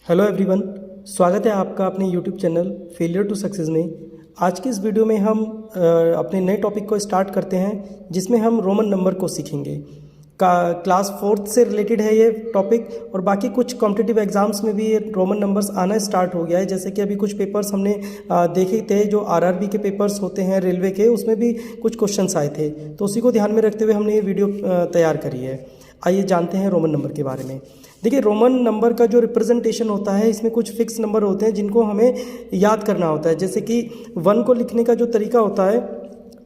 Hello everyone, स्वागत है आपका अपने YouTube channel failure to success में। आज की इस वीडियो में हम अपने नए टॉपिक को स्टार्ट करते हैं जिसमें हम रोमन नंबर को सीखेंगे। क्लास 4th से रिलेटेड है ये टॉपिक और बाकी कुछ कॉम्पिटिटिव एग्जाम्स में भी ये रोमन नंबर्स आना स्टार्ट हो गया है। जैसे कि अभी कुछ पेपर्स हमने देखे थे जो आरआरबी के पेपर्स होते हैं रेलवे के, उसमें भी कुछ क्वेश्चंस आए थे, तो उसी को ध्यान में रखते हुए हमने ये वीडियो तैयार करी है। आइए जानते हैं रोमन नंबर के बारे में। देखिए, रोमन नंबर का जो रिप्रेजेंटेशन होता है इसमें कुछ फिक्स नंबर होते हैं जिनको हमें याद करना होता है। जैसे कि 1 को लिखने का जो तरीका होता है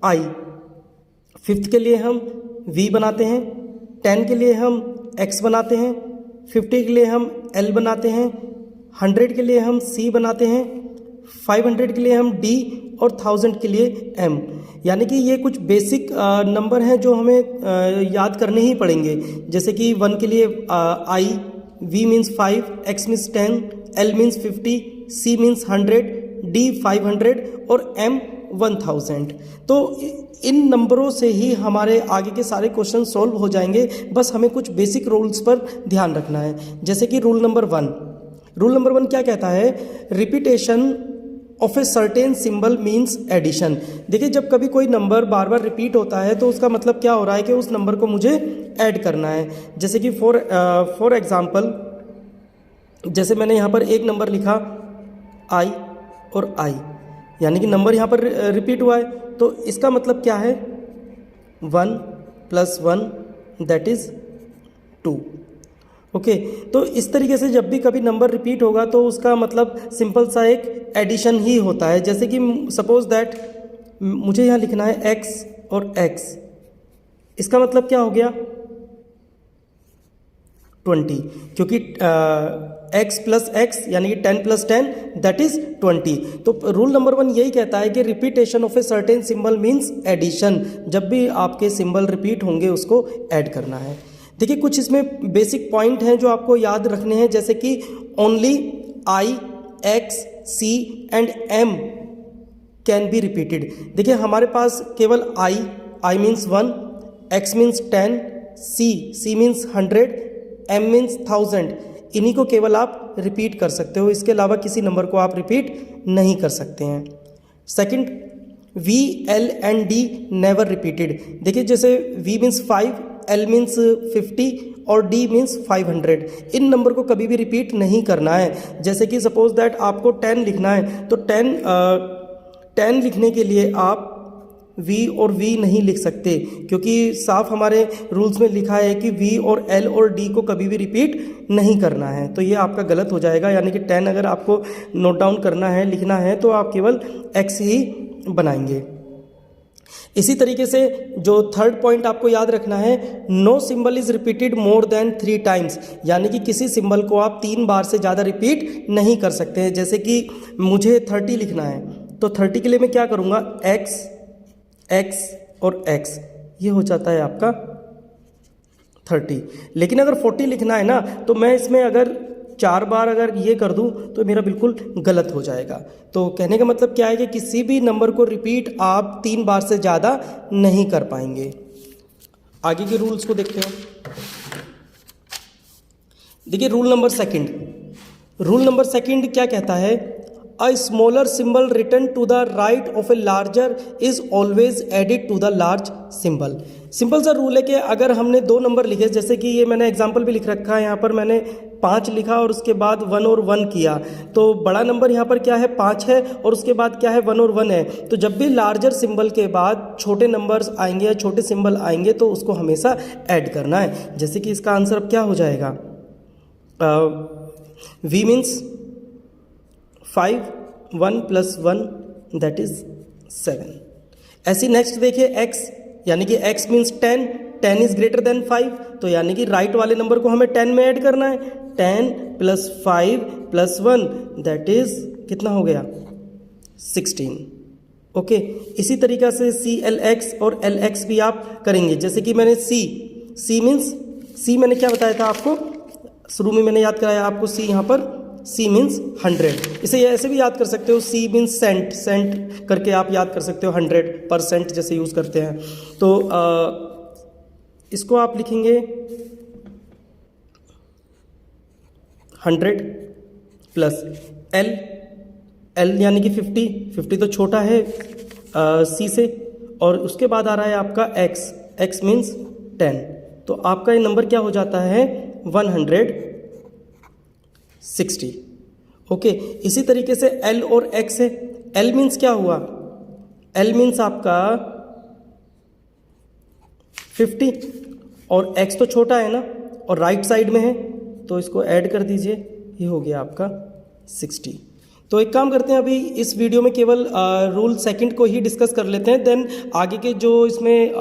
आई, 5th के लिए हम वी बनाते हैं, 10 के लिए हम एक्स बनाते हैं, 50 के लिए हम एल बनाते हैं, 100 के लिए हम सी बनाते हैं, 500 के लिए हम डी और 1000 के लिए एम। यानी कि ये कुछ बेसिक नंबर हैं जो हमें याद करने ही पड़ेंगे। जैसे कि 1 के लिए I, V means 5, X means 10, L means 50, C means 100, D 500 और एम 1000। तो इन नंबरों से ही हमारे आगे के सारे क्वेश्चन सॉल्व हो जाएंगे। बस हमें कुछ बेसिक रूल्स पर ध्यान रखना है। जैसे कि रूल नंबर 1 क्या कहता है? Repetition of a certain symbol means addition. देखिए, जब कभी कोई नंबर बार बार रिपीट होता है तो उसका मतलब क्या हो रहा है कि उस नंबर को मुझे ऐड करना है। जैसे कि फॉर एग्जांपल, जैसे मैंने यहाँ पर एक नंबर लिखा आई और आई, यानी कि नंबर यहाँ पर रिपीट हुआ है, तो इसका मतलब क्या है? 1 + 1 दैट इज़ 2। ओके, तो इस तरीके से जब भी कभी नंबर रिपीट होगा तो उसका मतलब सिंपल सा एक एडिशन ही होता है। जैसे कि सपोज दैट मुझे यहाँ लिखना है x और x, इसका मतलब क्या हो गया? 20, क्योंकि x + x यानी कि 10 + 10 दैट इज 20। तो रूल नंबर 1 यही कहता है कि repetition of a certain symbol means addition. जब भी आपके सिंबल रिपीट होंगे उसको ऐड करना है। देखिए, कुछ इसमें बेसिक पॉइंट हैं जो आपको याद रखने हैं। जैसे कि only I, X, C and M can be repeated. देखिए, हमारे पास केवल I means 1, X means 10, C means 100, M means 1000। इन्हीं को केवल आप रिपीट कर सकते हो, इसके अलावा किसी नंबर को आप रिपीट नहीं कर सकते हैं। Second, V, L and D never repeated. देखिए, जैसे वी मीन्स 5, एल मीन्स 50 और डी मीन्स 500। इन नंबर को कभी भी रिपीट नहीं करना है। जैसे कि सपोज दैट आपको 10 लिखना है, तो 10 लिखने के लिए आप वी और वी नहीं लिख सकते, क्योंकि साफ हमारे रूल्स में लिखा है कि वी और एल और डी को कभी भी रिपीट नहीं करना है। तो ये आपका गलत हो जाएगा। यानी कि 10 अगर आपको नोट डाउन करना है, लिखना है, तो आप केवल एक्स ही बनाएंगे। इसी तरीके से जो थर्ड पॉइंट आपको याद रखना है, no symbol is repeated more than 3 times. यानी कि किसी सिंबल को आप 3 बार से ज़्यादा रिपीट नहीं कर सकते हैं। जैसे कि मुझे 30 लिखना है, तो 30 के लिए मैं क्या करूँगा? एक्स, एक्स और एक्स, ये हो जाता है आपका 30। लेकिन अगर 40 लिखना है ना, तो मैं इसमें अगर 4 बार अगर ये कर दूं तो मेरा बिल्कुल गलत हो जाएगा। तो कहने का मतलब क्या है कि किसी भी नंबर को रिपीट आप 3 बार से ज़्यादा नहीं कर पाएंगे। आगे के रूल्स को देखते हैं। देखिए, रूल नंबर सेकंड क्या कहता है? A smaller symbol written to the right of a larger is always added to the large symbol. Simple सा रूल है कि अगर हमने 2 नंबर लिखे, जैसे कि ये मैंने एग्जाम्पल भी लिख रखा है, यहाँ पर मैंने 5 लिखा और उसके बाद 1 और 1 किया, तो बड़ा नंबर यहाँ पर क्या है? 5 है और उसके बाद क्या है? 1 और 1 है। तो जब भी लार्जर सिंबल के बाद छोटे नंबर्स आएंगे या छोटे सिंबल आएंगे तो उसको हमेशा ऐड करना है। जैसे कि इसका आंसर अब क्या हो जाएगा? V means 5, 1 + 1 that is 7। ऐसी नेक्स्ट देखिए x, यानी कि x मीन्स 10, 10 इज ग्रेटर देन 5, तो यानी कि राइट वाले नंबर को हमें 10 में ऐड करना है। 10 + 5 + 1 दैट इज कितना हो गया? 16। ओके, इसी तरीक़ा से CLX और LX भी आप करेंगे। जैसे कि मैंने C मीन्स, C मैंने क्या बताया था आपको? शुरू में मैंने याद कराया आपको C, यहाँ पर C मीन्स 100। इसे ऐसे भी याद कर सकते हो, C मीन्स सेंट करके आप याद कर सकते हो, 100% जैसे यूज़ करते हैं। तो इसको आप लिखेंगे 100 प्लस एल, एल यानी कि 50 तो छोटा है सी से, और उसके बाद आ रहा है आपका एक्स, एक्स मीन्स 10, तो आपका ये नंबर क्या हो जाता है 160। ओके, इसी तरीके से एल और एक्स है। एल मीन्स क्या हुआ, एल मीन्स आपका 50 और एक्स तो छोटा है ना और राइट साइड में है, तो इसको ऐड कर दीजिए, ये हो गया आपका 60। तो एक काम करते हैं, अभी इस वीडियो में केवल रूल सेकंड को ही डिस्कस कर लेते हैं, देन आगे के जो इसमें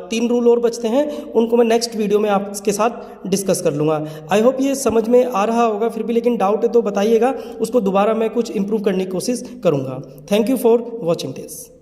3 रूल और बचते हैं उनको मैं नेक्स्ट वीडियो में आपके साथ डिस्कस कर लूँगा। आई होप ये समझ में आ रहा होगा, फिर भी लेकिन डाउट है तो बताइएगा, उसको दोबारा मैं कुछ इम्प्रूव करने की कोशिश करूँगा। Thank you for watching this.